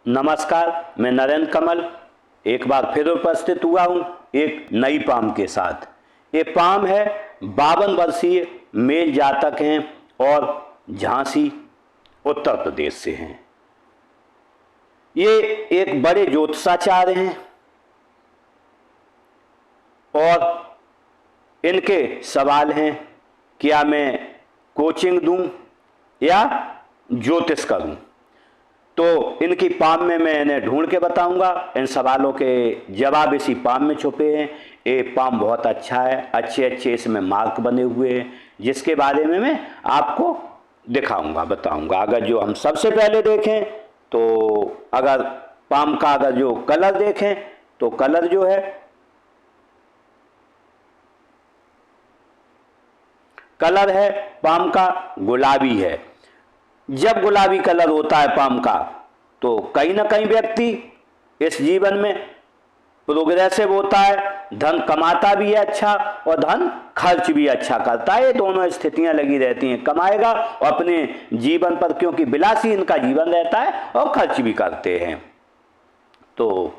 नमस्कार, मैं नरेंद्र कमल एक बार फिर उपस्थित हुआ हूँ एक नई पाम के साथ। ये पाम है 52 वर्षीय, मेल जातक हैं और झांसी उत्तर प्रदेश से हैं। ये एक बड़े ज्योतिषाचार्य हैं और इनके सवाल हैं, क्या मैं कोचिंग दूं या ज्योतिष करूं। तो इनकी पाम में मैं इन्हें ढूंढ के बताऊंगा। इन सवालों के जवाब इसी पाम में छुपे हैं। ये पाम बहुत अच्छा है, अच्छे अच्छे इसमें मार्क बने हुए हैं, जिसके बारे में मैं आपको दिखाऊंगा, बताऊंगा। अगर जो हम सबसे पहले देखें तो अगर पाम का अगर जो कलर देखें तो कलर जो है, कलर है पाम का गुलाबी है। जब गुलाबी कलर होता है पाम का तो कहीं ना कहीं व्यक्ति इस जीवन में प्रोग्रेसिव होता है, धन कमाता भी है अच्छा और धन खर्च भी अच्छा करता है। ये दोनों स्थितियां लगी रहती हैं, कमाएगा और अपने जीवन पर, क्योंकि विलासी इनका जीवन रहता है, और खर्च भी करते हैं। तो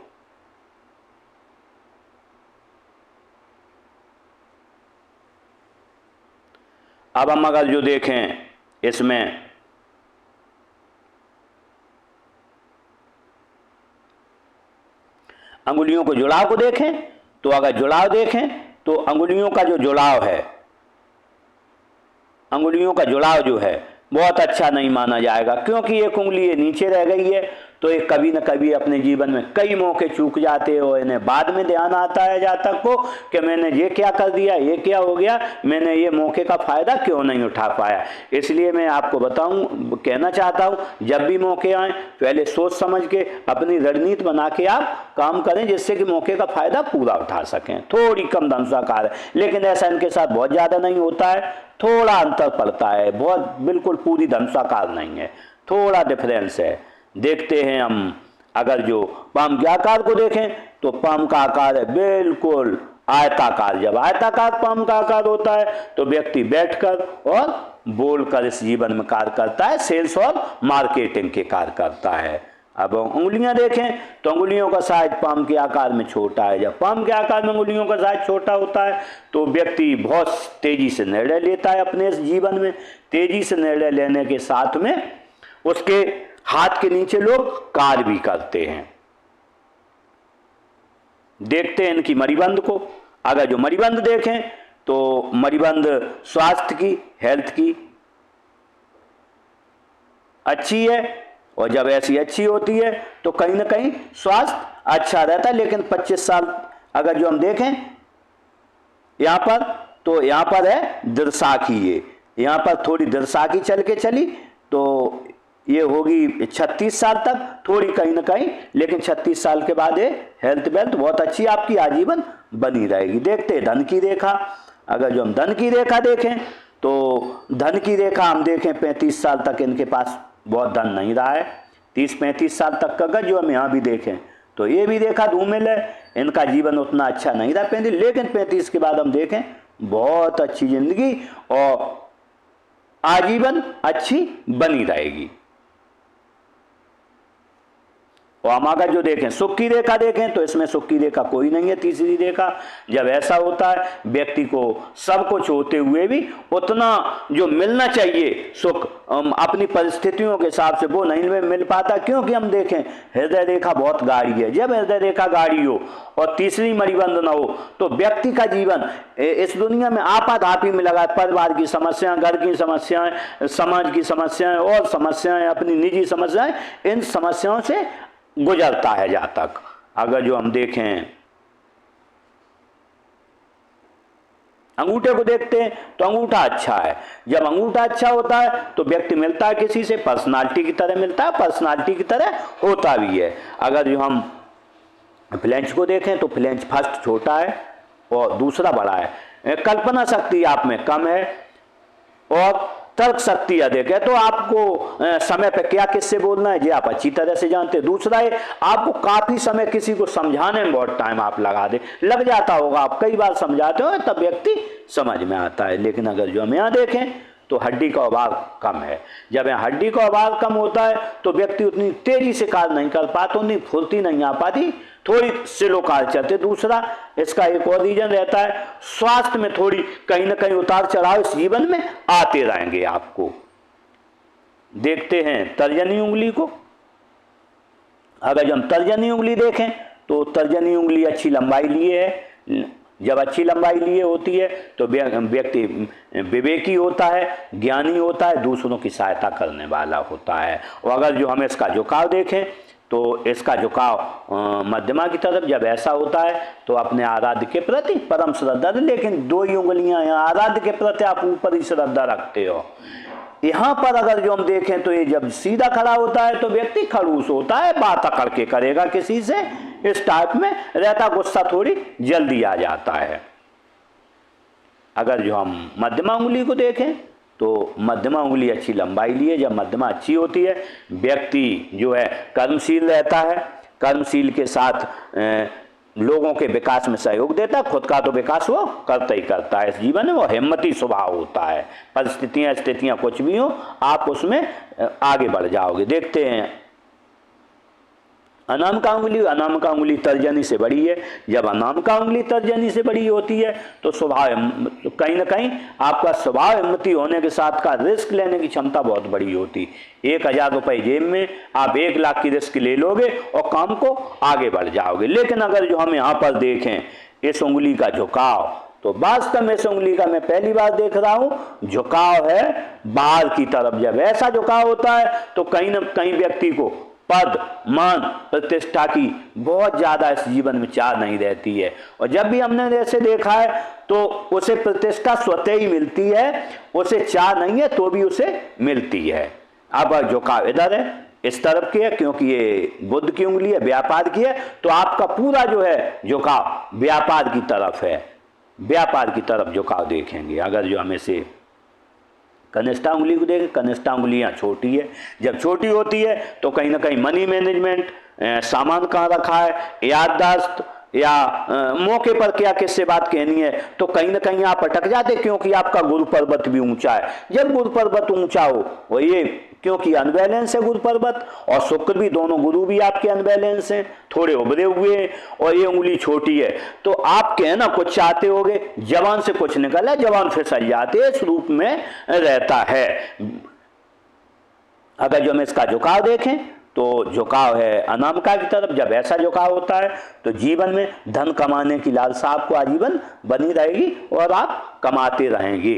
अब हम अगर जो देखें इसमें अंगुलियों को जुड़ाव को देखें तो अगर जुड़ाव देखें तो अंगुलियों का जो जुड़ाव है, अंगुलियों का जुड़ाव जो है बहुत अच्छा नहीं माना जाएगा, क्योंकि एक उंगली ये नीचे रह गई है। तो ये कभी न कभी अपने जीवन में कई मौके चूक जाते हो, इन्हें बाद में ध्यान आता है जातक को कि मैंने ये क्या कर दिया, ये क्या हो गया, मैंने ये मौके का फायदा क्यों नहीं उठा पाया। इसलिए मैं आपको कहना चाहता हूँ, जब भी मौके आए पहले सोच समझ के अपनी रणनीति बना के आप काम करें, जिससे कि मौके का फायदा पूरा उठा सकें। थोड़ी कम धनसाकार है, लेकिन ऐसा इनके साथ बहुत ज्यादा नहीं होता है, थोड़ा अंतर पड़ता है, बहुत बिल्कुल पूरी धनसाकार नहीं है, थोड़ा डिफरेंस है। देखते हैं हम, अगर जो पाम के आकार को देखें तो पाम का आकार है बिल्कुल आयताकार। जब आयताकार पाम का आकार होता है तो व्यक्ति बैठकर और बोलकर इस जीवन में कार्य करता है, सेल्स और मार्केटिंग के कार्य करता है। अब उंगलियां देखें तो अंगुलियों का साइज पाम के आकार में छोटा है। जब पाम के आकार में अंगुलियों का साइज छोटा होता है तो व्यक्ति बहुत तेजी से निर्णय लेता है अपने इस जीवन में। तेजी से निर्णय लेने के साथ में उसके हाथ के नीचे लोग कार्य भी करते हैं। देखते हैं इनकी मणिबंध को। अगर जो मणिबंध देखें तो मणिबंध स्वास्थ्य की, हेल्थ की अच्छी है, और जब ऐसी अच्छी होती है तो कहीं ना कहीं स्वास्थ्य अच्छा रहता है। लेकिन 25 साल अगर जो हम देखें यहां पर, तो यहां पर है दिरसाखी, ये यहां पर थोड़ी दिरसाखी चल के चली तो ये होगी 36 साल तक, थोड़ी कहीं ना कहीं, लेकिन 36 साल के बाद ये हेल्थ वेल्थ बहुत अच्छी आपकी आजीवन बनी रहेगी। देखते हैं धन की रेखा। अगर जो हम धन की रेखा देखें तो धन की रेखा हम देखें 35 साल तक इनके पास बहुत धन नहीं रहा है। 30-35 साल तक का अगर जो हम यहाँ भी देखें तो ये भी रेखा धूमिल है, इनका जीवन उतना अच्छा नहीं रहा 35, लेकिन 35 के बाद हम देखें बहुत अच्छी जिंदगी और आजीवन अच्छी बनी रहेगी। और हम अगर जो देखें सुख की रेखा देखें तो इसमें सुख की रेखा कोई नहीं है, तीसरी रेखा। जब ऐसा होता है व्यक्ति को सब कुछ होते हुए भी उतना जो मिलना चाहिए सुख अपनी परिस्थितियों के हिसाब से वो नहीं मिल पाता, क्योंकि हम देखें हृदय रेखा बहुत गाढ़ी है। जब हृदय रेखा गाढ़ी हो और तीसरी मणिबंध न हो तो व्यक्ति का जीवन इस दुनिया में आपाधापी में लगा, परिवार की समस्याएं, घर की समस्याएं, समाज की समस्याएं और समस्याएं, अपनी निजी समस्याएं, इन समस्याओं से गुजरता है जातक। अगर जो हम देखें अंगूठे को देखते हैं तो अंगूठा अच्छा है। जब अंगूठा अच्छा होता है तो व्यक्ति मिलता है किसी से पर्सनालिटी की तरह मिलता है, पर्सनालिटी की तरह होता भी है। अगर जो हम फ्लेंच को देखें तो फ्लेंच फर्स्ट छोटा है और दूसरा बड़ा है। कल्पना शक्ति आप में कम है और तर्क शक्ति अधिक है। तो आपको समय पे क्या किससे बोलना है ये आप अच्छी तरह से जानते हैं। दूसरा है आपको काफी समय किसी को समझाने में बहुत टाइम आप लग जाता होगा, आप कई बार समझाते हो तब व्यक्ति समझ में आता है। लेकिन अगर जो हम यहाँ देखें तो हड्डी का अभाव कम है। जब यहाँ हड्डी का अभाव कम होता है तो व्यक्ति उतनी तेजी से कार्य नहीं कर पाता, उतनी फुर्ती नहीं आ पाती, थोड़ी स्लो कार्य चलते। दूसरा इसका एक और रीजन रहता है, स्वास्थ्य में थोड़ी कहीं ना कहीं उतार चढ़ाव इस जीवन में आते रहेंगे आपको। देखते हैं तर्जनी उंगली को। अगर हम तर्जनी उंगली देखें तो तर्जनी उंगली अच्छी लंबाई लिए है। जब अच्छी लंबाई लिए होती है तो व्यक्ति विवेकी होता है, ज्ञानी होता है, दूसरों की सहायता करने वाला होता है। और अगर जो हम इसका झुकाव देखें तो इसका झुकाव मध्यमा की तरफ जब ऐसा होता है तो अपने आराध्य के प्रति परम श्रद्धा, लेकिन दो ही उंगलियां हैं, आराध्य के प्रति आप ऊपर ही श्रद्धा रखते हो। यहाँ पर अगर जो हम देखें तो ये जब सीधा खड़ा होता है तो व्यक्ति खड़ूस होता है, बात अकड़ के करेगा किसी से, इस टाइप में रहता, गुस्सा थोड़ी जल्दी आ जाता है। अगर जो हम मध्यमा उंगली को देखें तो मध्यमा उंगली अच्छी लंबाई लिए, जब मध्यमा अच्छी होती है व्यक्ति जो है कर्मशील रहता है, कर्मशील के साथ लोगों के विकास में सहयोग देता है, खुद का तो विकास वो करता ही करता है। इस जीवन में वो हिम्मती स्वभाव होता है, परिस्थितियां स्थितियां कुछ भी हो आप उसमें आगे बढ़ जाओगे। देखते हैं अनामिका उंगली। अनामिका उंगली तर्जनी से बड़ी है। जब अनामिका उंगली तर्जनी से बड़ी होती है तो स्वभाव कहीं ना कहीं आपका स्वभाव हिम्मती होने के साथ का रिस्क लेने की क्षमता बहुत बड़ी होती। 1000 रुपये जेब में आप 1 लाख की रिस्क ले लोगे और काम को आगे बढ़ जाओगे। लेकिन अगर जो हम यहाँ पर देखें इस उंगली का झुकाव, तो वास्तव में इस उंगली का मैं पहली बार देख रहा हूं, झुकाव है बाहर की तरफ। जब ऐसा झुकाव होता है तो कहीं ना कहीं व्यक्ति को पद, मान, प्रतिष्ठा की बहुत ज्यादा इस जीवन में चाह नहीं रहती है। और जब भी हमने ऐसे देखा है तो उसे प्रतिष्ठा स्वतः ही मिलती है, उसे चाह नहीं है तो भी उसे मिलती है। अब झुकाव इधर है, इस तरफ की है, क्योंकि ये बुध की उंगली है, व्यापार की है, तो आपका पूरा जो है झुकाव व्यापार की तरफ है। व्यापार की तरफ झुकाव देखेंगे। अगर जो हम इसे कनिष्ठा उंगली को देखें, कनिष्ठा उंगलियां छोटी है। जब छोटी होती है तो कहीं ना कहीं मनी मैनेजमेंट, सामान कहाँ रखा है, याददाश्त या मौके पर क्या किससे बात कहनी है, तो कहीं ना कहीं आप अटक जाते, क्योंकि आपका गुरु पर्वत भी ऊंचा है। जब गुरु पर्वत ऊंचा हो वो ये क्योंकि अनबैलेंस है गुरु पर्वत, और शुक्र भी, दोनों गुरु भी आपके अनबैलेंस हैं, थोड़े उभरे हुए हैं, और ये उंगली छोटी है, तो आप कहना कुछ चाहते होगे, जवान से कुछ निकला, जवान फिसल जाते, इस रूप में रहता है। अगर जो हम इसका झुकाव देखें तो झुकाव है अनामिका की तरफ। जब ऐसा झुकाव होता है तो जीवन में धन कमाने की लालसा आपको आजीवन बनी रहेगी और आप कमाते रहेंगे।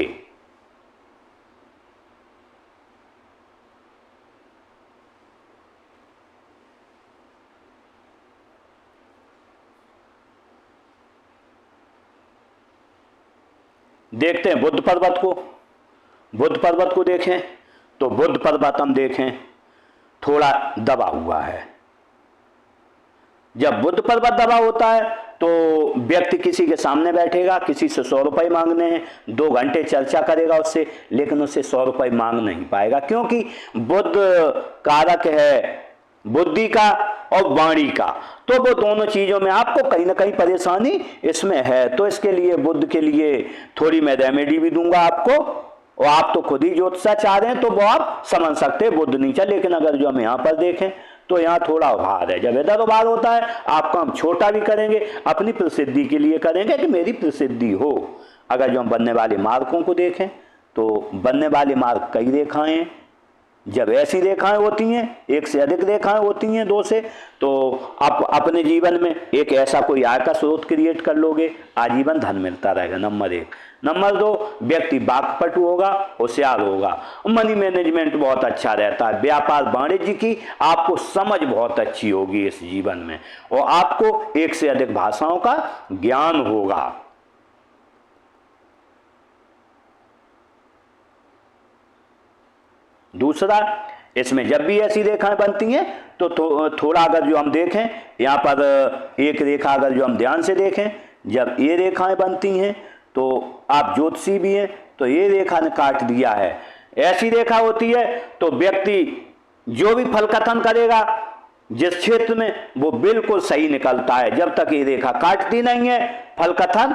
देखते हैं बुध पर्वत को। बुध पर्वत को देखें तो बुध पर्वत हम देखें थोड़ा दबा हुआ है। जब बुध पर्वत दबा होता है तो व्यक्ति किसी के सामने बैठेगा, किसी से 100 रुपये मांगने हैं, 2 घंटे चर्चा करेगा उससे, लेकिन उससे 100 रुपये मांग नहीं पाएगा, क्योंकि बुध कारक है बुद्धि का और वाणी का, तो वो दोनों चीजों में आपको कहीं ना कहीं परेशानी इसमें है। तो इसके लिए बुध के लिए थोड़ी मैं रेमेडी भी दूंगा आपको, और आप तो खुद ही ज्योतिषा चाह रहे हैं तो वो आप समझ सकते हैं बुध नीचा। लेकिन अगर जो हम यहाँ पर देखें तो यहाँ थोड़ा उभार है। जब इधर उभार होता है आप काम छोटा भी करेंगे, अपनी प्रसिद्धि के लिए करेंगे कि मेरी प्रसिद्धि हो। अगर जो हम बनने वाले मार्गों को देखें तो बनने वाले मार्ग कई रेखाएं हैं। जब ऐसी रेखाएं होती हैं, एक से अधिक रेखाएं होती हैं, 2 से, तो आप अपने जीवन में एक ऐसा कोई आय का स्रोत क्रिएट कर लोगे, आजीवन धन मिलता रहेगा। नंबर 1। नंबर 2, व्यक्ति वाक्पटु होगा, होशियार होगा, मनी मैनेजमेंट बहुत अच्छा रहता है, व्यापार वाणिज्य की आपको समझ बहुत अच्छी होगी इस जीवन में, और आपको एक से अधिक भाषाओं का ज्ञान होगा। दूसरा, इसमें जब भी ऐसी रेखाएं बनती हैं तो थोड़ा अगर जो हम देखें यहाँ पर एक रेखा अगर जो हम ध्यान से देखें, जब ये रेखाएं बनती हैं तो आप ज्योतिषी भी हैं तो ये रेखा ने काट दिया है। ऐसी रेखा होती है तो व्यक्ति जो भी फल कथन करेगा जिस क्षेत्र में वो बिल्कुल सही निकलता है। जब तक ये रेखा काटती नहीं है फल कथन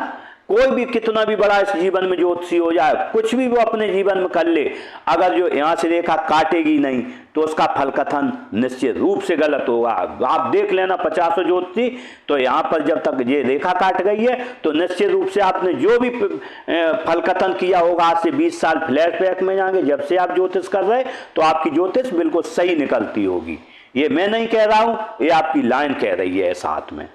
कोई भी कितना भी बड़ा इस जीवन में ज्योतिषी हो जाए, कुछ भी वो अपने जीवन में कर ले, अगर जो यहाँ से रेखा काटेगी नहीं तो उसका फल कथन निश्चित रूप से गलत होगा। आप देख लेना 50 ज्योतिषी, तो यहाँ पर जब तक ये रेखा काट गई है तो निश्चित रूप से आपने जो भी फल कथन किया होगा, आज से 20 साल फ्लैशबैक में जाएंगे, जब से आप ज्योतिष कर रहे तो आपकी ज्योतिष बिल्कुल सही निकलती होगी। ये मैं नहीं कह रहा हूं, ये आपकी लाइन कह रही है साथ में।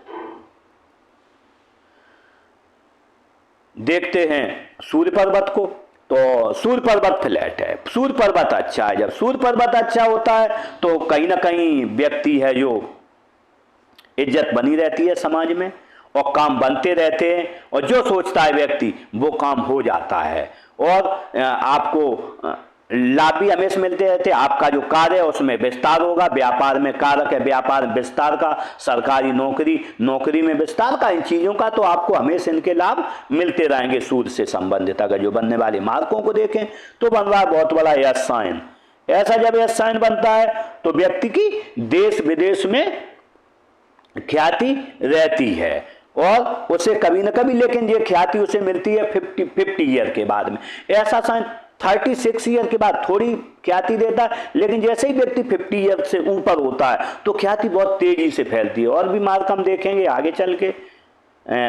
देखते हैं सूर्य पर्वत को, तो सूर्य पर्वत फ्लैट है, सूर्य पर्वत अच्छा है। जब सूर्य पर्वत अच्छा होता है तो कहीं ना कहीं व्यक्ति है जो इज्जत बनी रहती है समाज में, और काम बनते रहते हैं, और जो सोचता है व्यक्ति वो काम हो जाता है, और आपको लाभ भी हमेशा मिलते रहते हैं। आपका जो कार्य है उसमें विस्तार होगा, व्यापार में कारक है, व्यापार विस्तार का, सरकारी नौकरी, नौकरी में विस्तार का, इन चीज़ों का तो आपको हमेशा इनके लाभ मिलते रहेंगे सूर्य से संबंधित। अगर जो बनने वाले मार्कों को देखें तो बन रहा है बहुत बड़ा यश साइन। ऐसा जब यश साइन बनता है तो व्यक्ति की देश विदेश में ख्याति रहती है, और उसे कभी न कभी, लेकिन ये ख्याति उसे मिलती है 50 ईयर के बाद में। ऐसा साइन 36 ईयर के बाद थोड़ी ख्याति देता है, लेकिन जैसे ही व्यक्ति 50 ईयर से ऊपर होता है तो ख्याति बहुत तेजी से फैलती है। और भी मार्ग हम देखेंगे आगे चल के।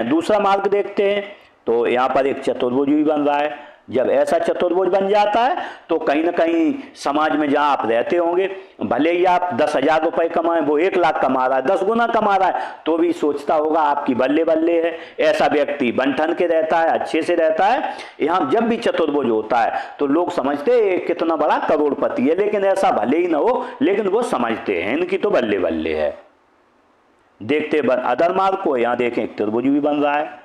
दूसरा मार्ग देखते हैं तो यहाँ पर एक चतुर्भुज भी बन रहा है। जब ऐसा चतुर्भुज बन जाता है तो कहीं ना कहीं समाज में जहाँ आप रहते होंगे, भले ही आप 10,000 रुपये कमाएं, वो 1 लाख कमा रहा है, 10 गुना कमा रहा है, तो भी सोचता होगा आपकी बल्ले बल्ले है। ऐसा व्यक्ति बंठन के रहता है, अच्छे से रहता है। यहाँ जब भी चतुर्भुज होता है तो लोग समझते हैं कितना बड़ा करोड़पति है, लेकिन ऐसा भले ही ना हो, लेकिन वो समझते हैं इनकी तो बल्ले बल्ले है। देखते अदर मार्ग को, यहाँ देखें एक त्रिभुज भी बन रहा है।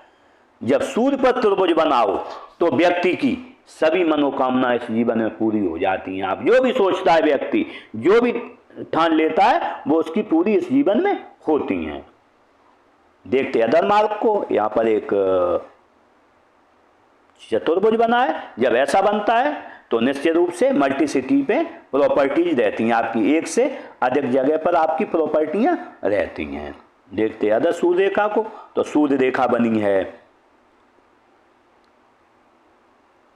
जब सूर्य पर त्रिभुज बनाओ तो व्यक्ति की सभी मनोकामना इस जीवन में पूरी हो जाती हैं। आप जो भी सोचता है व्यक्ति, जो भी ठान लेता है, वो उसकी पूरी इस जीवन में होती हैं। देखते अदर मार्ग को, यहाँ पर एक चतुर्भुज बना है। जब ऐसा बनता है तो निश्चित रूप से मल्टी सिटी पे प्रॉपर्टीज रहती हैं, आपकी एक से अधिक जगह पर आपकी प्रॉपर्टियां रहती हैं। देखते अदर सूर्य रेखा को, तो सूर्य रेखा बनी है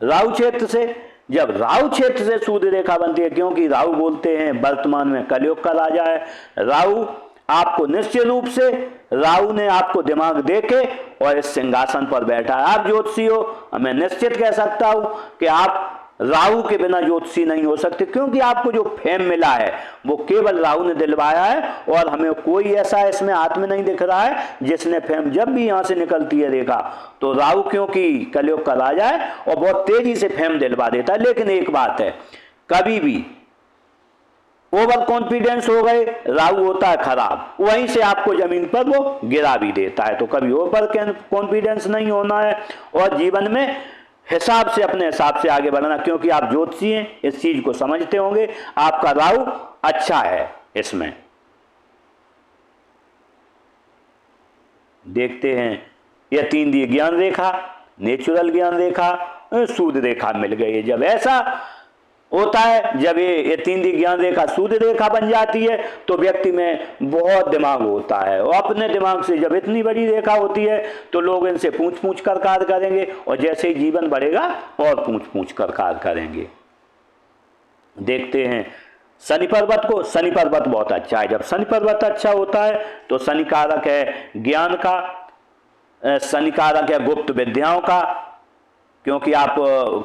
राहु क्षेत्र से। जब राहु क्षेत्र से सूर्य रेखा बनती है, क्योंकि राहु बोलते हैं वर्तमान में कलयुग का राजा है। राहु आपको निश्चित रूप से, राहु ने आपको दिमाग देके और इस सिंहासन पर बैठा है। आप ज्योतिषी हो, मैं निश्चित कह सकता हूं कि आप राहु के बिना ज्योतिषी नहीं हो सकते, क्योंकि आपको जो फेम मिला है वो केवल राहु ने दिलवाया है, और हमें कोई ऐसा इसमें हाथ में नहीं दिख रहा है जिसने फेम, जब भी यहाँ से निकलती है रेखा तो राहु क्योंकि कलयुग का राजा है और बहुत तेजी से फेम दिलवा देता है। लेकिन एक बात है, कभी भी ओवर कॉन्फिडेंस हो गए, राहु होता है खराब, वहीं से आपको जमीन पर वो गिरा भी देता है। तो कभी ओवर कॉन्फिडेंस नहीं होना है, और जीवन में हिसाब से, अपने हिसाब से आगे बढ़ना, क्योंकि आप ज्योतिषी हैं, इस चीज को समझते होंगे। आपका राहु अच्छा है इसमें। देखते हैं यह 3 दी ज्ञान रेखा, नेचुरल ज्ञान रेखा, सूर्य रेखा मिल गई है। जब ऐसा होता है, जब ये 3 दी ज्ञान रेखा सूर्य रेखा बन जाती है तो व्यक्ति में बहुत दिमाग होता है, और अपने दिमाग से जब इतनी बड़ी रेखा होती है तो लोग इनसे पूछ पूछ कर कार्य करेंगे, और जैसे ही जीवन बढ़ेगा और पूछ पूछ कर कार्य करेंगे। देखते हैं शनि पर्वत को। शनि पर्वत बहुत अच्छा है। जब शनि पर्वत अच्छा होता है तो शनि कारक है ज्ञान का, शनि कारक है गुप्त विद्याओं का, क्योंकि आप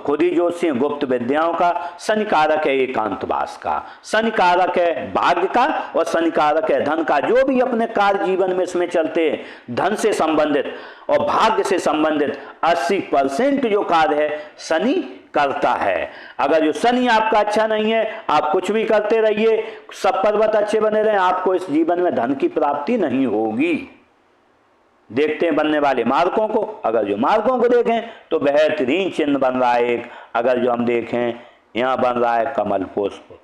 खुद ही ज्योतिषी हैं, गुप्त विद्याओं का। शनि कारक है एकांतवास का, शनि कारक है भाग्य का, और शनि कारक है धन का। जो भी अपने कार्य जीवन में इसमें चलते हैं, धन से संबंधित और भाग्य से संबंधित 80% जो कार्य है शनि करता है। अगर जो शनि आपका अच्छा नहीं है, आप कुछ भी करते रहिए, सब पर्वत अच्छे बने रहे, आपको इस जीवन में धन की प्राप्ति नहीं होगी। देखते हैं बनने वाले मार्गों को। अगर जो मार्गों को देखें तो बेहतरीन चिन्ह बन रहा है एक। अगर जो हम देखें, यहां बन रहा है कमल पुष्प।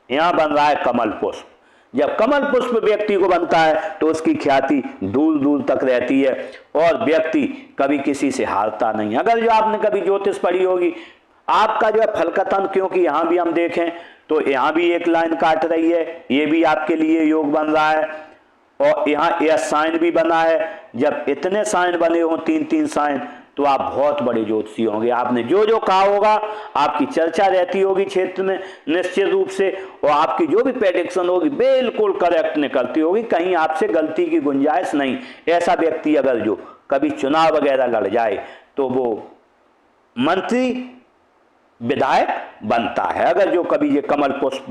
यहां बन रहा है कमल पुष्प। जब कमल पुष्प व्यक्ति को बनता है तो उसकी ख्याति दूर दूर तक रहती है, और व्यक्ति कभी किसी से हारता नहीं। अगर जो आपने कभी ज्योतिष पढ़ी होगी, आपका जो है फलकथन, क्योंकि यहाँ भी हम देखें तो यहाँ भी एक लाइन काट रही है, ये भी आपके लिए योग बन रहा है, और यहाँ यह साइन भी बना है। जब इतने साइन बने हों, 3-3 साइन, तो आप बहुत बड़े ज्योतिषी होंगे। आपने जो जो कहा होगा आपकी चर्चा रहती होगी क्षेत्र में निश्चित रूप से, और आपकी जो भी प्रेडिक्शन होगी बिल्कुल करेक्ट निकलती होगी, कहीं आपसे गलती की गुंजाइश नहीं। ऐसा व्यक्ति अगर जो कभी चुनाव वगैरह लड़ जाए तो वो मंत्री विधायक बनता है। अगर जो कभी ये कमल पुष्प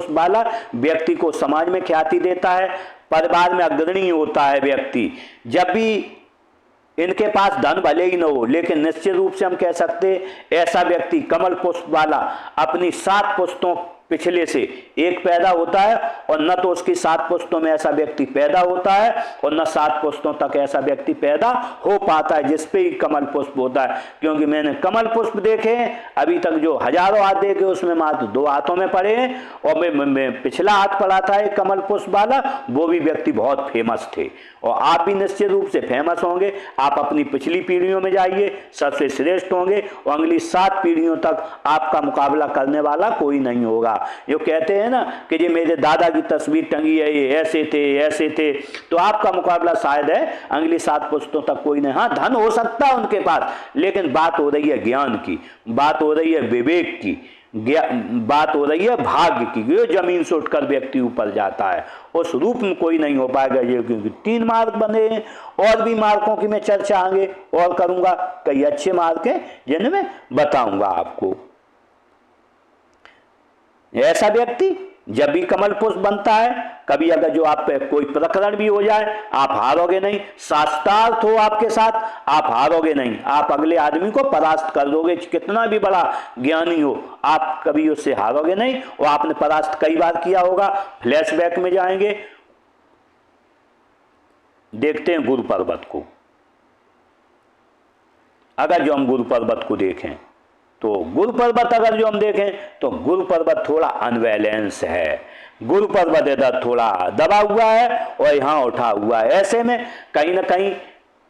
वाला व्यक्ति को समाज में ख्याति देता है, परिवार में अग्रणी होता है व्यक्ति। जब भी इनके पास धन भले ही न हो, लेकिन निश्चित रूप से हम कह सकते ऐसा व्यक्ति कमल पुष्प वाला अपनी 7 पुश्तों पिछले से एक पैदा होता है, और न तो उसकी 7 पुश्तों में ऐसा व्यक्ति पैदा होता है और न 7 पुश्तों तक ऐसा व्यक्ति पैदा हो पाता है जिसपे ही कमल पुष्प होता है। क्योंकि मैंने कमल पुष्प देखे हैं अभी तक, जो हजारों हाथ देखे उसमें मात्र 2 हाथों में पड़े हैं, और मैं पिछला हाथ पड़ा था एक कमल पुष्प वाला, वो भी व्यक्ति बहुत फेमस थे। और आप भी निश्चित रूप से फेमस होंगे। आप अपनी पिछली पीढ़ियों में जाइए, सबसे श्रेष्ठ होंगे, और अगली 7 पीढ़ियों तक आपका मुकाबला करने वाला कोई नहीं होगा। जो कहते हैं ना कि ये मेरे दादा की तस्वीर टंगी है, ये ऐसे थे, तो आपका मुकाबला शायद है अगली 7 पुश्तों तक कोई नहीं। हाँ, धन हो सकता है उनके पास, लेकिन बात हो रही है ज्ञान की, बात हो रही है विवेक की, बात हो रही है भाग्य की। जो जमीन से उठकर व्यक्ति ऊपर जाता है उस रूप में कोई नहीं हो पाएगा ये, क्योंकि 3 मार्ग बने हैं। और भी मार्गों की मैं चर्चा आगे और करूंगा, कई अच्छे मार्ग हैं जिन्हें मैं बताऊंगा आपको। ऐसा व्यक्ति जब भी कमल पुष्प बनता है, कभी अगर जो आप पे कोई प्रकरण भी हो जाए, आप हारोगे नहीं। शास्त्रार्थ हो आपके साथ, आप हारोगे नहीं, आप अगले आदमी को परास्त कर दोगे। कितना भी बड़ा ज्ञानी हो, आप कभी उससे हारोगे नहीं, और आपने परास्त कई बार किया होगा। फ्लैशबैक में जाएंगे, देखते हैं गुरु पर्वत को। अगर जो हम गुरु पर्वत को देखें तो गुरु पर्वत अगर जो हम देखें तो गुरु पर्वत थोड़ा अनबैलेंस है। गुरु पर्वत इधर थोड़ा दबा हुआ है और यहाँ उठा हुआ है। ऐसे में कहीं ना कहीं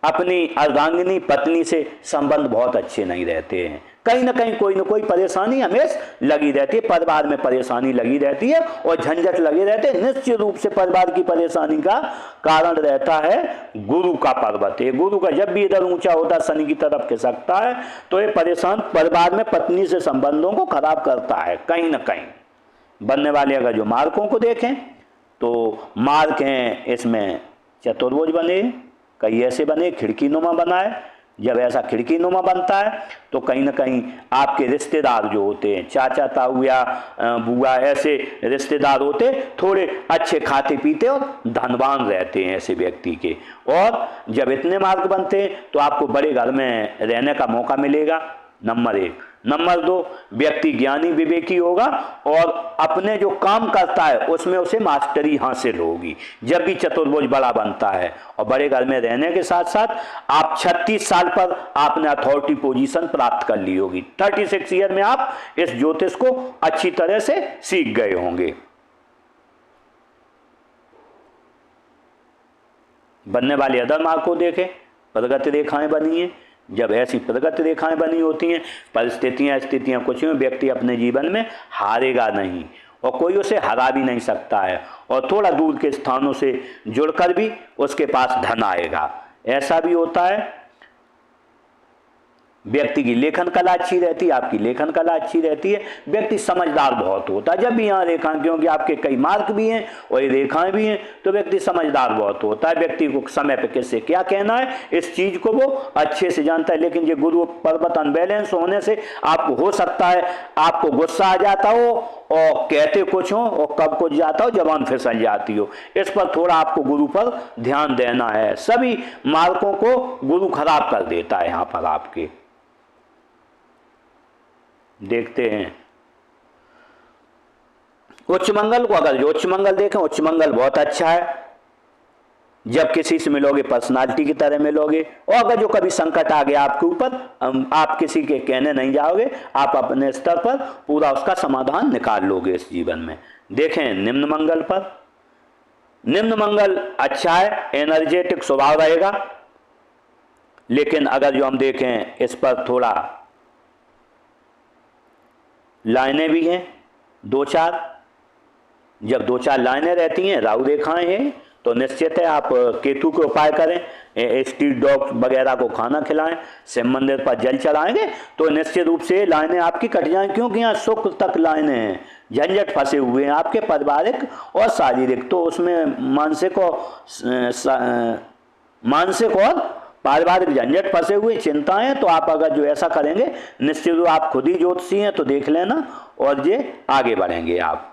अपनी अर्धांगिनी पत्नी से संबंध बहुत अच्छे नहीं रहते हैं। कहीं ना कहीं कोई ना कोई परेशानी हमेशा लगी रहती है, परिवार में परेशानी लगी रहती है और झंझट लगे रहते हैं। निश्चित रूप से परिवार की परेशानी का कारण रहता है गुरु का पर्वत है। गुरु का जब भी इधर ऊंचा होता है, शनि की तरफ खिसकता है, तो ये परेशान परिवार में पत्नी से संबंधों को खराब करता है। कहीं ना कहीं बनने वाले अगर जो मार्कों को देखें तो मार्क हैं, इसमें चतुर्भुज बने, कई ऐसे बने, खिड़की नुमा बना है। जब ऐसा खिड़की नुमा बनता है तो कहीं ना कहीं आपके रिश्तेदार जो होते हैं, चाचा ताऊ या बुआ, ऐसे रिश्तेदार होते थोड़े अच्छे खाते पीते और धनवान रहते हैं ऐसे व्यक्ति के। और जब इतने मार्ग बनते हैं तो आपको बड़े घर में रहने का मौका मिलेगा, नंबर 1। नंबर 2, व्यक्ति ज्ञानी विवेकी होगा और अपने जो काम करता है उसमें उसे मास्टरी हासिल होगी। जब भी चतुर्भुज बड़ा बनता है और बड़े घर में रहने के साथ साथ आप 36 साल पर आपने अथॉरिटी पोजीशन प्राप्त कर ली होगी। 36 ईयर में आप इस ज्योतिष को अच्छी तरह से सीख गए होंगे। बनने वाले अदर मार्ग को देखें, प्रगति रेखाएं बनी हैं। जब ऐसी प्रगति रेखाएं बनी होती हैं, परिस्थितियां स्थितियां कुछ में, व्यक्ति अपने जीवन में हारेगा नहीं और कोई उसे हरा भी नहीं सकता है, और थोड़ा दूर के स्थानों से जुड़कर भी उसके पास धन आएगा। ऐसा भी होता है व्यक्ति की लेखन कला अच्छी रहती है, आपकी लेखन कला अच्छी रहती है। व्यक्ति समझदार बहुत होता है। जब भी यहाँ रेखा, क्योंकि आपके कई मार्क भी हैं और ये रेखाएं भी हैं, तो व्यक्ति समझदार बहुत होता है। व्यक्ति को समय पर किससे क्या कहना है इस चीज को वो अच्छे से जानता है। लेकिन ये गुरु पर्वत अनबैलेंस होने से आपको हो सकता है आपको गुस्सा आ जाता हो और कहते कुछ हो और कब कुछ जाता हो, जबान फिसल जाती हो। इस पर थोड़ा आपको गुरु पर ध्यान देना है। सभी मार्कों को गुरु खराब कर देता है। यहाँ पर आपके देखते हैं उच्च मंगल को। अगर जो उच्च मंगल देखें, उच्च मंगल बहुत अच्छा है। जब किसी से मिलोगे पर्सनालिटी की तरह मिलोगे, और अगर जो कभी संकट आ गया आपके ऊपर, आप किसी के कहने नहीं जाओगे, आप अपने स्तर पर पूरा उसका समाधान निकाल लोगे इस जीवन में। देखें निम्न मंगल पर, निम्न मंगल अच्छा है, एनर्जेटिक स्वभाव रहेगा। लेकिन अगर जो हम देखें इस पर थोड़ा लाइनें भी हैं 2-4। जब 2-4 लाइनें रहती हैं, राहु रेखाएं हैं, तो निश्चित है आप केतु के उपाय करें, स्ट्रीट डॉग वगैरह को खाना खिलाएं, शिव मंदिर पर जल चढ़ाएंगे तो निश्चित रूप से लाइनें आपकी कट जाएं, क्योंकि यहाँ शुक्र तक लाइनें हैं, झंझट फंसे हुए हैं आपके पारिवारिक और शारीरिक, तो उसमें मानसिक और पारिवारिक झंझट फंसे हुए चिंताएं। तो आप अगर जो ऐसा करेंगे, निश्चित रूप आप खुद ही ज्योतिषी हैं तो देख लेना, और ये आगे बढ़ेंगे आप।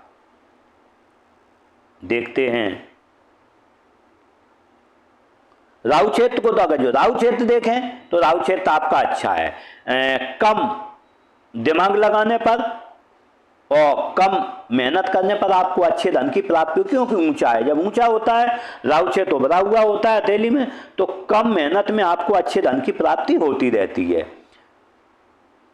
देखते हैं राहु क्षेत्र को, तो अगर जो राहु क्षेत्र देखें तो राहु क्षेत्र आपका अच्छा है, कम दिमाग लगाने पर और कम मेहनत करने पर आपको अच्छे धन की प्राप्ति हो, क्योंकि ऊंचा है। जब ऊंचा होता है राहु क्षेत्र उभरा हुआ होता है हथेली में, तो कम मेहनत में आपको अच्छे धन की प्राप्ति होती रहती है।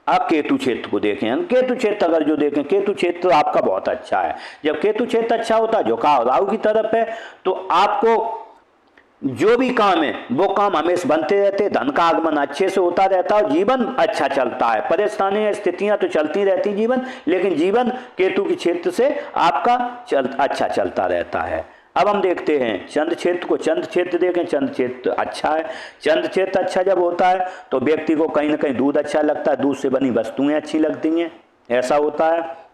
अब केतु क्षेत्र को देखें, केतु क्षेत्र अगर जो देखें, केतु क्षेत्र आपका बहुत अच्छा है। जब केतु क्षेत्र अच्छा होता है, झुकाव राहु की तरफ है, तो आपको जो भी काम है वो काम हमेशा बनते रहते, धन का आगमन अच्छे से होता रहता है और जीवन अच्छा चलता है। परेशानियां स्थितियां तो चलती रहती जीवन, लेकिन जीवन केतु के क्षेत्र से आपका अच्छा चलता रहता है। अब हम देखते हैं चंद्र क्षेत्र को। चंद्र क्षेत्र देखें, चंद्र क्षेत्र अच्छा है। चंद्र क्षेत्र अच्छा जब होता है तो व्यक्ति को कहीं ना कहीं दूध अच्छा लगता है, दूध से बनी वस्तुएं अच्छी लगती हैं, ऐसा होता है।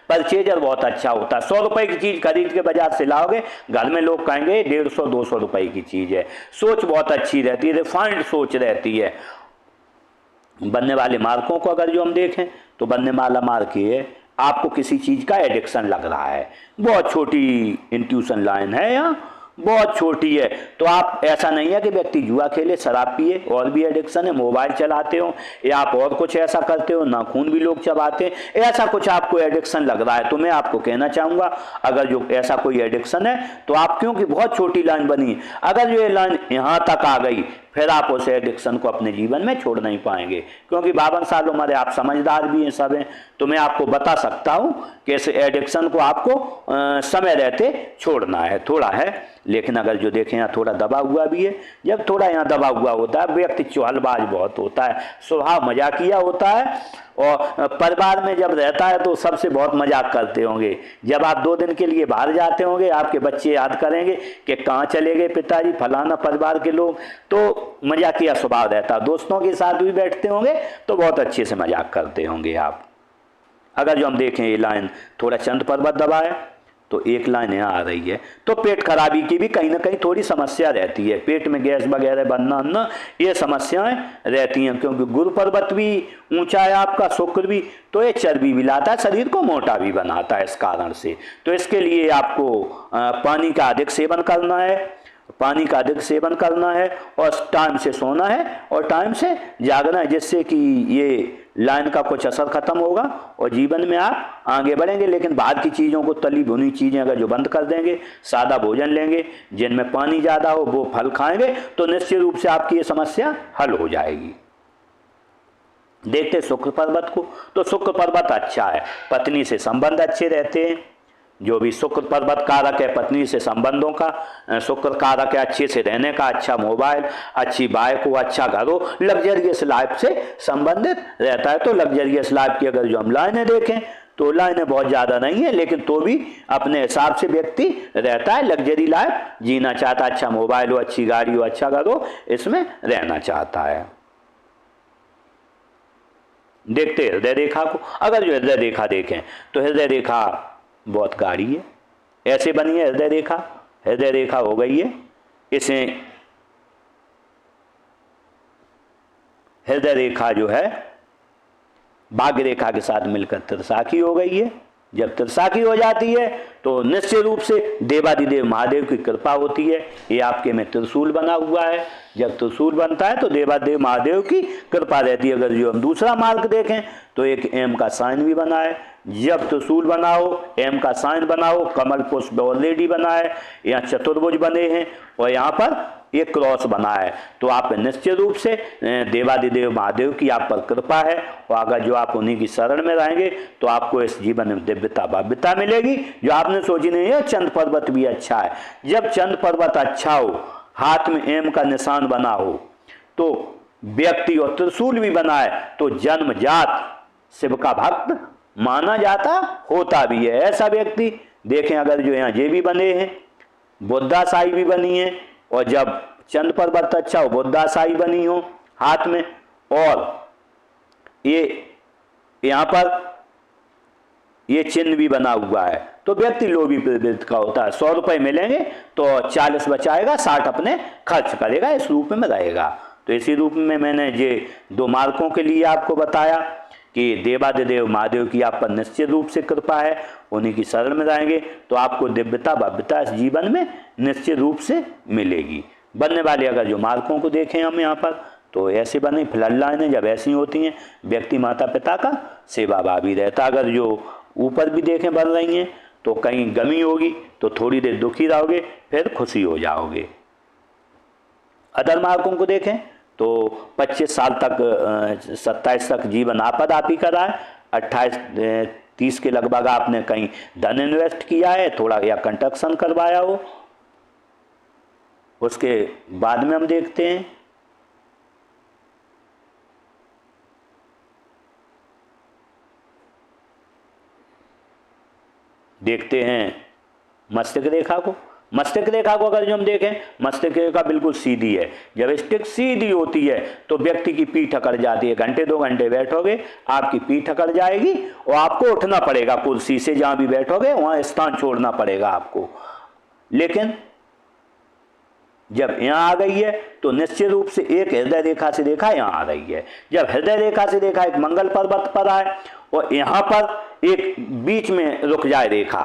परचेजर बहुत अच्छा होता है। 100 रुपए की चीज खरीद के बाजार से लाओगे, घर में लोग कहेंगे 150-200 रुपए की चीज है। सोच बहुत अच्छी रहती है, रिफाइंड सोच रहती है। बनने वाले मार्कों को अगर जो हम देखें तो बनने वाला मार्क ये है, आपको किसी चीज का एडिक्शन लग रहा है, बहुत छोटी इंट्यूशन लाइन है यहाँ, बहुत छोटी है, तो आप, ऐसा नहीं है कि व्यक्ति जुआ खेले, शराब पिए, और भी एडिक्शन है, मोबाइल चलाते हो या आप और कुछ ऐसा करते हो, नाखून भी लोग चबाते हैं, ऐसा कुछ आपको एडिक्शन लग रहा है, तो मैं आपको कहना चाहूंगा अगर जो ऐसा कोई एडिक्शन है तो आप, क्योंकि बहुत छोटी लाइन बनी है, अगर जो ये लाइन यहाँ तक आ गई फिर आप उस एडिक्शन को अपने जीवन में छोड़ नहीं पाएंगे, क्योंकि 52 साल उम्र है, आप समझदार भी हैं सब हैं, तो मैं आपको बता सकता हूं कि इस एडिक्शन को आपको समय रहते छोड़ना है। थोड़ा है, लेकिन अगर जो देखें यहाँ थोड़ा दबा हुआ भी है। जब थोड़ा यहाँ दबा हुआ होता है, व्यक्ति चौहलबाज बहुत होता है, स्वभाव मजाकिया होता है, और परिवार में जब रहता है तो सबसे बहुत मजाक करते होंगे। जब आप 2 दिन के लिए बाहर जाते होंगे, आपके बच्चे याद करेंगे कि कहाँ चले गए पिताजी, फलाना परिवार के लोग, तो मजाकिया स्वभाव रहता है। दोस्तों के साथ भी बैठते होंगे तो बहुत अच्छे से मजाक करते होंगे आप। अगर जो हम देखें ये लाइन थोड़ा चंद्र पर्वत दबा है, तो एक लाइन यहाँ आ रही है, तो पेट खराबी की भी कहीं ना कहीं थोड़ी समस्या रहती है, पेट में गैस वगैरह बनना ये समस्याएं रहती हैं, क्योंकि गुरु पर्वत भी ऊंचा है आपका, शुक्र भी, तो ये चर्बी भी लाता है, शरीर को मोटा भी बनाता है इस कारण से। तो इसके लिए आपको पानी का अधिक सेवन करना है, पानी का अधिक सेवन करना है, और टाइम से सोना है और टाइम से जागना है, जिससे कि ये लाइन का कुछ असर खत्म होगा और जीवन में आप आगे बढ़ेंगे। लेकिन बाहर की चीज़ों को, तली भुनी चीज़ें अगर जो बंद कर देंगे, सादा भोजन लेंगे जिनमें पानी ज़्यादा हो, वो फल खाएंगे, तो निश्चित रूप से आपकी ये समस्या हल हो जाएगी। देखते शुक्र पर्वत को, तो शुक्र पर्वत अच्छा है, पत्नी से संबंध अच्छे रहते हैं। जो भी शुक्र पर्वत कारक है पत्नी से संबंधों का, शुक्र कारक है अच्छे से रहने का, अच्छा मोबाइल, अच्छी बाइक हो, अच्छा घर हो, लग्जरियस लाइफ से संबंधित रहता है। तो लग्जरियस लाइफ की अगर जो हम लाइनें देखें तो लाइनें बहुत ज़्यादा नहीं है, लेकिन तो भी अपने हिसाब से व्यक्ति रहता है, लग्जरी लाइफ जीना चाहता है, अच्छा मोबाइल हो, अच्छी गाड़ी हो, अच्छा घर हो, इसमें रहना चाहता है। देखते हृदय रेखा को, अगर जो हृदय रेखा देखें तो हृदय रेखा बहुत गाढ़ी है, ऐसे बनी है हृदय रेखा, हृदय रेखा हो गई है, इसे हृदय रेखा जो है भाग्य रेखा के साथ मिलकर त्रिशाखी हो गई है। जब त्रिशाखी हो जाती है तो निश्चित रूप से देवादिदेव महादेव की कृपा होती है। ये आपके में त्रिशूल बना हुआ है, जब त्रिशूल बनता है तो देवादेव महादेव की कृपा रहती है। अगर जो हम दूसरा मार्ग देखें तो एक एम का साइन भी बना है, जब त्रिशूल बनाओ, एम का साइन बनाओ, कमल पुष्प ऑलरेडी बना है, यहाँ चतुर्भुज बने हैं और यहाँ पर एक क्रॉस बना है, तो आप निश्चित रूप से देवादिदेव महादेव की आप पर कृपा है, और अगर जो आप उन्हीं की शरण में रहेंगे तो आपको इस जीवन में दिव्यता भव्यता मिलेगी जो आपने सोची नहीं है। चंद्र पर्वत भी अच्छा है, जब चंद्र पर्वत अच्छा हो, हाथ में एम का निशान बना हो, तो व्यक्ति और त्रिशूल भी बना है, तो जन्मजात शिव का भक्त माना जाता, होता भी है। ऐसा व्यक्ति देखें, अगर जो यहाँ ये भी बने हैं, बुद्धाशाही भी बनी है, और जब चंद्र पर्वत अच्छा हो, बुद्धाशाही बनी हो हाथ में, और ये यहाँ पर ये चिन्ह भी बना हुआ है, तो व्यक्ति लोभी प्रवृत्ति का होता है। 100 रुपये मिलेंगे तो 40 बचाएगा, 60 अपने खर्च करेगा, इस रूप में रहेगा। तो इसी रूप में मैंने ये 2 मार्कों के लिए आपको बताया कि देवादिदेव महादेव की आप पर निश्चित रूप से कृपा है, उन्हीं की शरण में रहेंगे तो आपको दिव्यता भव्यता इस जीवन में निश्चित रूप से मिलेगी। बनने वाले अगर जो मार्कों को देखें हम यहाँ पर, तो ऐसे बने फलल्लाएं जब ऐसी होती हैं, व्यक्ति माता पिता का सेवा भावी रहता। अगर जो ऊपर भी देखें बन रही हैं, तो कहीं गमी होगी तो थोड़ी देर दुखी रहोगे, फिर खुशी हो जाओगे। अदर मार्कों को देखें तो 25 साल तक 27 तक जीवन आपद आप ही करा है, 28-30 के लगभग आपने कहीं धन इन्वेस्ट किया है थोड़ा, या कंस्ट्रक्शन करवाया हो। उसके बाद में हम देखते हैं मस्तिष्क रेखा को। मस्तिष्क रेखा को अगर जो हम देखें, मस्तिष्क रेखा बिल्कुल सीधी है। जब स्टिक सीधी होती है तो व्यक्ति की पीठ अकड़ जाती है। घंटे 2 घंटे बैठोगे आपकी पीठ अकड़ जाएगी और आपको उठना पड़ेगा, कुर्सी से जहां भी बैठोगे वहां स्थान छोड़ना पड़ेगा आपको। लेकिन जब यहाँ आ गई है तो निश्चित रूप से एक हृदय रेखा से रेखा यहाँ आ रही है। जब हृदय रेखा से रेखा एक मंगल पर्वत पर आए और यहाँ पर एक बीच में रुक जाए रेखा,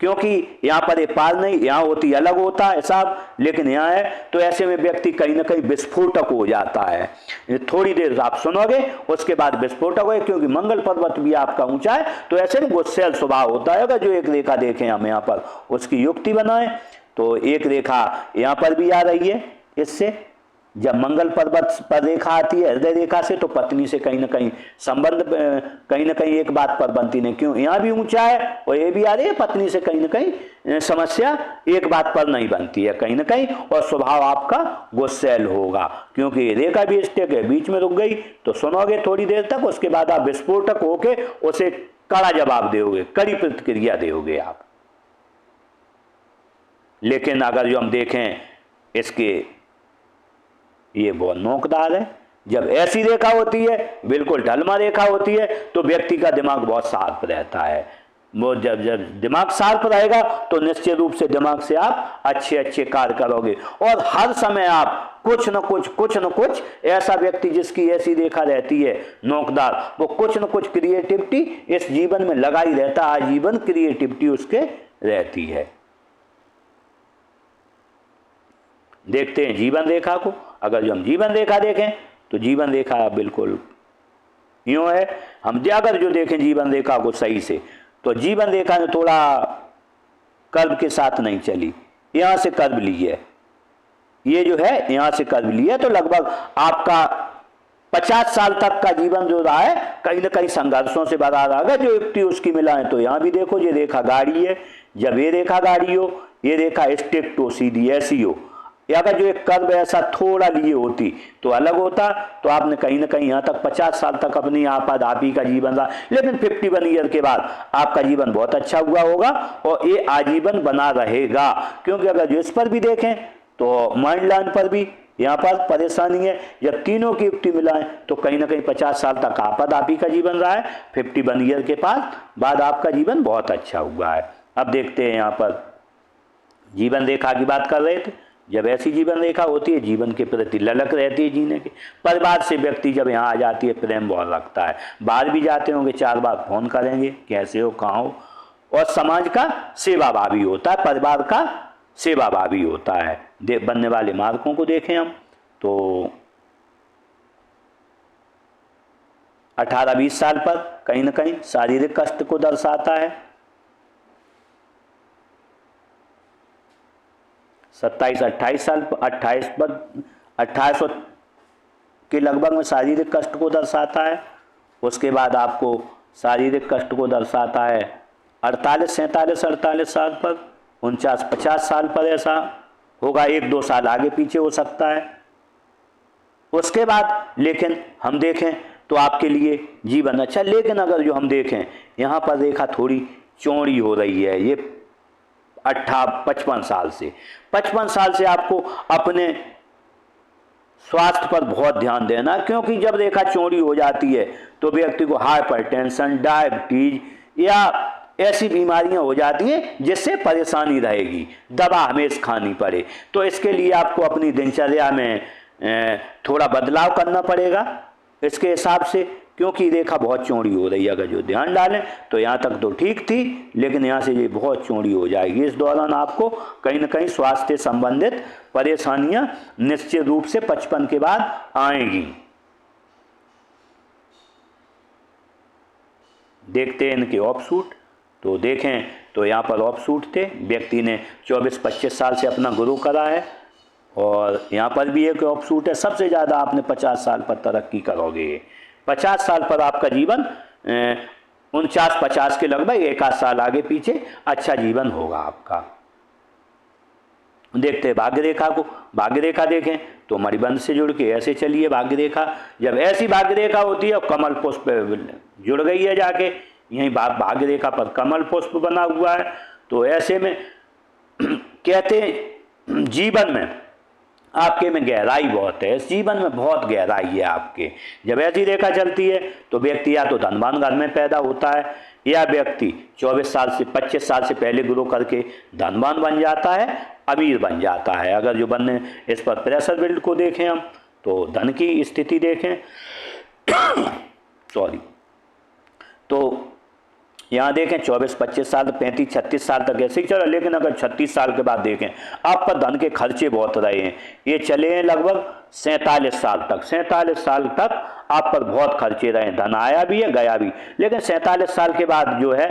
क्योंकि यहाँ पर एक पार नहीं, यहाँ होती अलग होता है साहब, लेकिन यहाँ है, तो ऐसे में व्यक्ति कहीं ना कहीं विस्फोटक हो जाता है। थोड़ी देर आप सुनोगे उसके बाद विस्फोटक है, क्योंकि मंगल पर्वत भी आपका ऊंचा है, तो ऐसे में गुस्सेल स्वभाव होता है। अगर जो एक रेखा देखें हम यहाँ पर उसकी युक्ति बनाएं तो एक रेखा यहाँ पर भी आ रही है। इससे जब मंगल पर्वत पर रेखा आती है हृदय रेखा से, तो पत्नी से कहीं ना कहीं संबंध कहीं ना कहीं एक बात पर बनती नहीं, क्यों यहाँ भी ऊंचा है और ये भी आ रही है, पत्नी से कहीं ना कहीं समस्या एक बात पर नहीं बनती है कहीं ना कहीं, और स्वभाव आपका गुस्सैल होगा, क्योंकि रेखा भी स्टेक है, बीच में रुक गई तो सुनोगे थोड़ी देर तक, उसके बाद आप विस्फोटक होके उसे कड़ा जवाब दोगे, कड़ी प्रतिक्रिया दोगे आप। लेकिन अगर जो हम देखें इसके ये बहुत नोकदार है। जब ऐसी रेखा होती है, बिल्कुल ढलमा रेखा होती है, तो व्यक्ति का दिमाग बहुत शार्प रहता है। वो जब दिमाग शार्प रहेगा तो निश्चित रूप से दिमाग से आप अच्छे अच्छे कार्य करोगे, और हर समय आप कुछ न कुछ ऐसा व्यक्ति जिसकी ऐसी रेखा रहती है नोकदार, वो कुछ न कुछ क्रिएटिविटी इस जीवन में लगा ही रहता है, आजीवन क्रिएटिविटी उसके रहती है। देखते हैं जीवन रेखा को। अगर जो हम जीवन रेखा देखें तो जीवन रेखा बिल्कुल यूँ है। हम अगर जो देखें जीवन रेखा को सही से, तो जीवन रेखा ने थोड़ा कर्व के साथ नहीं चली, यहाँ से कर्व ली है, ये जो है यहाँ से कर्व ली है, तो लगभग आपका 50 साल तक का जीवन जो रहा है कहीं ना कहीं संघर्षों से भरा रहा है। जो युक्ति उसकी मिला है, तो यहाँ भी देखो ये रेखा गाड़ी है, जब ये रेखा गाड़ी हो, ये रेखा स्ट्रिक्ट हो, सीधी ऐसी हो, या अगर जो एक कर्व ऐसा थोड़ा लिए होती तो अलग होता, तो आपने कहीं ना कहीं यहाँ तक 50 साल तक अपनी आप ही का जीवन रहा। लेकिन 51 ईयर के बाद आपका जीवन बहुत अच्छा हुआ होगा और ये आजीवन बना रहेगा, क्योंकि अगर जो इस पर भी देखें तो माइंड लाइन पर भी यहाँ पर परेशानी है। जब तीनों की युक्ति मिलाएं तो कहीं ना कहीं 50 साल तक आप ही का जीवन रहा है, 51 ईयर के बाद आपका जीवन बहुत अच्छा हुआ है। अब देखते हैं यहाँ पर जीवन रेखा की बात कर रहे थे। जब ऐसी जीवन रेखा होती है, जीवन के प्रति ललक रहती है जीने की। परिवार से व्यक्ति जब यहाँ आ जाती है प्रेम बहुत रखता है, बाहर भी जाते होंगे 4 बार फोन करेंगे, कैसे हो, कहाँ हो, और समाज का सेवा भावी होता है, परिवार का सेवा भावी होता है। बनने वाले मार्कों को देखें हम तो 18-20 साल पर कहीं ना कहीं शारीरिक कष्ट को दर्शाता है। 27-28 साल पर 28 पर 2800 के लगभग में शारीरिक कष्ट को दर्शाता है। उसके बाद आपको शारीरिक कष्ट को दर्शाता है 48 साल पर, 49-50 साल पर ऐसा होगा, 1-2 साल आगे पीछे हो सकता है। उसके बाद लेकिन हम देखें तो आपके लिए जीवन अच्छा। लेकिन अगर जो हम देखें यहाँ पर रेखा थोड़ी चौड़ी हो रही है, ये 55 साल से 55 साल से आपको अपने स्वास्थ्य पर बहुत ध्यान देना, क्योंकि जब रेखा चौड़ी हो जाती है तो व्यक्ति को हाइपरटेंशन, डायबिटीज या ऐसी बीमारियां हो जाती हैं जिससे परेशानी रहेगी, दवा हमेशा खानी पड़े। तो इसके लिए आपको अपनी दिनचर्या में थोड़ा बदलाव करना पड़ेगा इसके हिसाब से, क्योंकि रेखा बहुत चौड़ी हो रही है। अगर जो ध्यान डालें तो यहाँ तक तो ठीक थी, लेकिन यहाँ से ये बहुत चौड़ी हो जाएगी। इस दौरान आपको कहीं ना कहीं स्वास्थ्य संबंधित परेशानियां निश्चित रूप से 55 के बाद आएंगी। देखते हैं इनके ऑफशूट। तो देखें तो यहाँ पर ऑफशूट थे, व्यक्ति ने 24-25 साल से अपना गुरु करा है, और यहाँ पर भी एक ऑफशूट है। सबसे ज़्यादा आपने 50 साल पर तरक्की करोगे। 50 साल पर आपका जीवन 49-50 के लगभग 1 साल आगे पीछे अच्छा जीवन होगा आपका। देखते हैं भाग्य रेखा को। भाग्य रेखा देखें तो मणिबंध से जुड़ के ऐसे चलिए भाग्य रेखा। जब ऐसी भाग्य रेखा होती है और कमल पुष्प जुड़ गई है जाके, यहीं भाग्य रेखा पर कमल पुष्प बना हुआ है, तो ऐसे में कहते हैं जीवन में आपके में गहराई बहुत है। इस जीवन में बहुत गहराई है आपके। जब ऐसी रेखा चलती है तो व्यक्ति या तो धनवान घर में पैदा होता है, या व्यक्ति 24 साल से 25 साल से पहले गुरु करके धनवान बन जाता है, अमीर बन जाता है। अगर जो बनने इस पर प्रेशर बिल्ड को देखें हम, तो धन की स्थिति देखें सॉरी, तो यहाँ देखें 24-25 साल, 35-36 साल तक ऐसे ही चला। लेकिन अगर 36 साल के बाद देखें, आप पर धन के खर्चे बहुत रहे हैं। ये चले हैं लगभग 47 साल तक। 47 साल तक आप पर बहुत खर्चे रहे हैं, धन आया भी है गया भी। लेकिन 47 साल के बाद जो है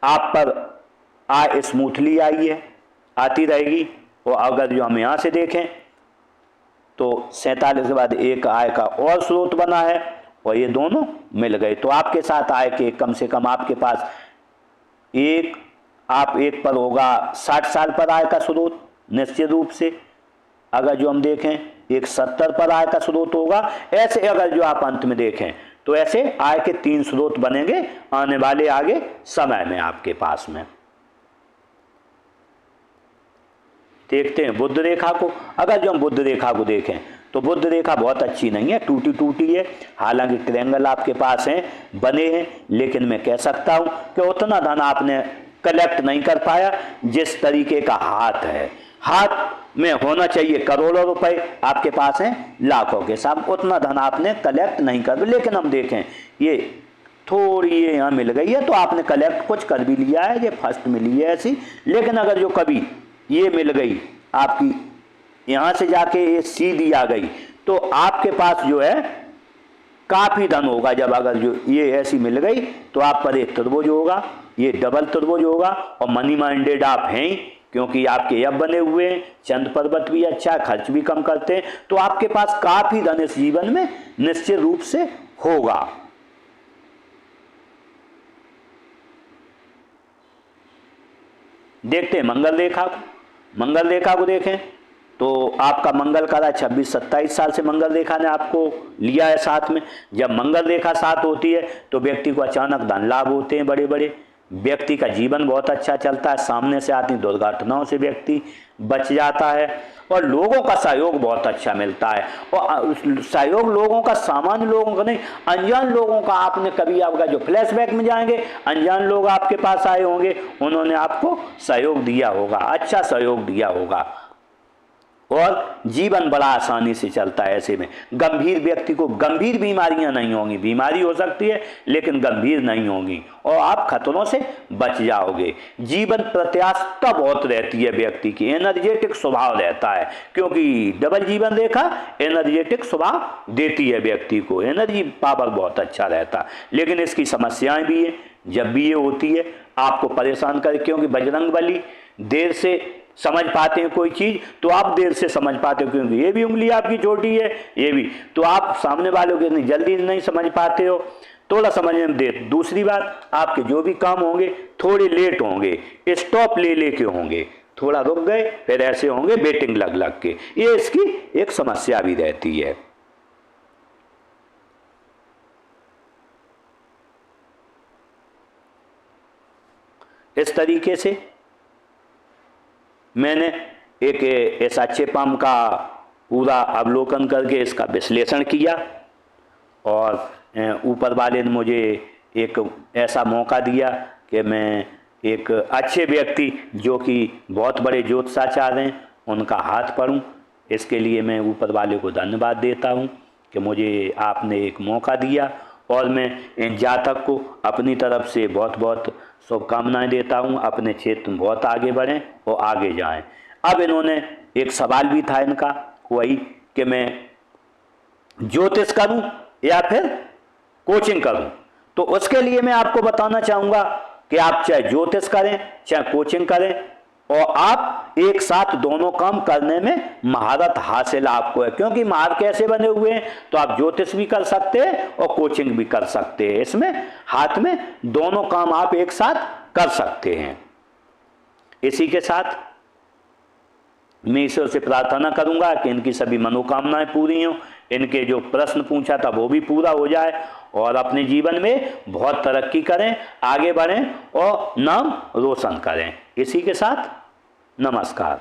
आप पर आय स्मूथली आई है, आती रहेगी। और अगर जो हम यहाँ से देखें तो 47 के बाद एक आय का और स्रोत बना है, और ये दोनों मिल गए तो आपके साथ आय के कम से कम आपके पास एक पर होगा 60 साल पर आय का स्रोत निश्चित रूप से। अगर जो हम देखें एक 70 पर आय का स्रोत होगा। ऐसे अगर जो आप अंत में देखें तो ऐसे आय के 3 स्रोत बनेंगे आने वाले आगे समय में आपके पास में। देखते हैं बुध रेखा को। अगर जो हम बुध रेखा को देखें तो बुध रेखा बहुत अच्छी नहीं है, टूटी टूटी है। हालांकि ट्रायंगल आपके पास हैं, बने हैं, लेकिन मैं कह सकता हूं कि उतना धन आपने कलेक्ट नहीं कर पाया जिस तरीके का हाथ है। हाथ में होना चाहिए करोड़ों रुपए, आपके पास हैं लाखों के साथ, उतना धन आपने कलेक्ट नहीं कर। लेकिन हम देखें ये थोड़ी ये यहाँ मिल गई है तो आपने कलेक्ट कुछ कर भी लिया है, ये फर्स्ट मिली है ऐसी। लेकिन अगर जो कभी ये मिल गई आपकी, यहाँ से जाके ये सीधी आ गई, तो आपके पास जो है काफी धन होगा। जब अगर जो ये ऐसी मिल गई तो आप पर एक त्रिभुज होगा, ये डबल त्रिभुज होगा, और मनी माइंडेड आप हैं ही, क्योंकि आपके अब बने हुए हैं, चंद पर्वत भी अच्छा, खर्च भी कम करते हैं, तो आपके पास काफी धन इस जीवन में निश्चित रूप से होगा। देखते हैं मंगल रेखा को। मंगल रेखा को देखें तो आपका मंगल का 26-27 साल से मंगल रेखा ने आपको लिया है साथ में। जब मंगल रेखा साथ होती है तो व्यक्ति को अचानक धन लाभ होते हैं बड़े बड़े, व्यक्ति का जीवन बहुत अच्छा चलता है, सामने से आती दुर्घटनाओं से व्यक्ति बच जाता है, और लोगों का सहयोग बहुत अच्छा मिलता है। और सहयोग लोगों का, सामान्य लोगों का नहीं, अनजान लोगों का। आपने कभी आपका जो फ्लैशबैक में जाएंगे, अनजान लोग आपके पास आए होंगे, उन्होंने आपको सहयोग दिया होगा, अच्छा सहयोग दिया होगा, और जीवन बड़ा आसानी से चलता है। ऐसे में गंभीर व्यक्ति को गंभीर बीमारियां नहीं होंगी, बीमारी हो सकती है लेकिन गंभीर नहीं होंगी, और आप खतरों से बच जाओगे। जीवन प्रत्याशा बहुत रहती है व्यक्ति की, एनर्जेटिक स्वभाव रहता है, क्योंकि डबल जीवन रेखा एनर्जेटिक स्वभाव देती है व्यक्ति को, एनर्जी पावर बहुत अच्छा रहता है। लेकिन इसकी समस्याएं भी है, जब भी ये होती है आपको परेशान करे, क्योंकि बजरंगबली देर से समझ पाते हैं कोई चीज, तो आप देर से समझ पाते हो, क्योंकि ये भी उंगली आपकी छोटी है, ये भी, तो आप सामने वालों के इतनी जल्दी नहीं समझ पाते हो, थोड़ा समझने में देर। दूसरी बात, आपके जो भी काम होंगे थोड़े लेट होंगे, स्टॉप ले लेके होंगे, थोड़ा रुक गए फिर ऐसे होंगे वेटिंग लग लग के, ये इसकी एक समस्या भी रहती है। इस तरीके से मैंने एक इस अच्छे पाम का पूरा अवलोकन करके इसका विश्लेषण किया और ऊपर वाले ने मुझे एक ऐसा मौका दिया कि मैं एक अच्छे व्यक्ति जो कि बहुत बड़े ज्योतिषाचार्य हैं उनका हाथ पढ़ूं। इसके लिए मैं ऊपर वाले को धन्यवाद देता हूं कि मुझे आपने एक मौका दिया और मैं इन जातक को अपनी तरफ से बहुत बहुत शुभकामनाएं देता हूं। अपने क्षेत्र में बहुत आगे बढ़ें और आगे जाएं। अब इन्होंने एक सवाल भी था इनका, वही कि मैं ज्योतिष करूं या फिर कोचिंग करूं। तो उसके लिए मैं आपको बताना चाहूँगा कि आप चाहे ज्योतिष करें चाहे कोचिंग करें और आप एक साथ दोनों काम करने में महारत हासिल आपको है। क्योंकि महार कैसे बने हुए हैं, तो आप ज्योतिष भी कर सकते हैं और कोचिंग भी कर सकते हैं। इसमें हाथ में दोनों काम आप एक साथ कर सकते हैं। इसी के साथ मैं ईश्वर से प्रार्थना करूंगा कि इनकी सभी मनोकामनाएं पूरी हों, इनके जो प्रश्न पूछा था वो भी पूरा हो जाए और अपने जीवन में बहुत तरक्की करें, आगे बढ़ें और नाम रोशन करें। इसी के साथ नमस्कार।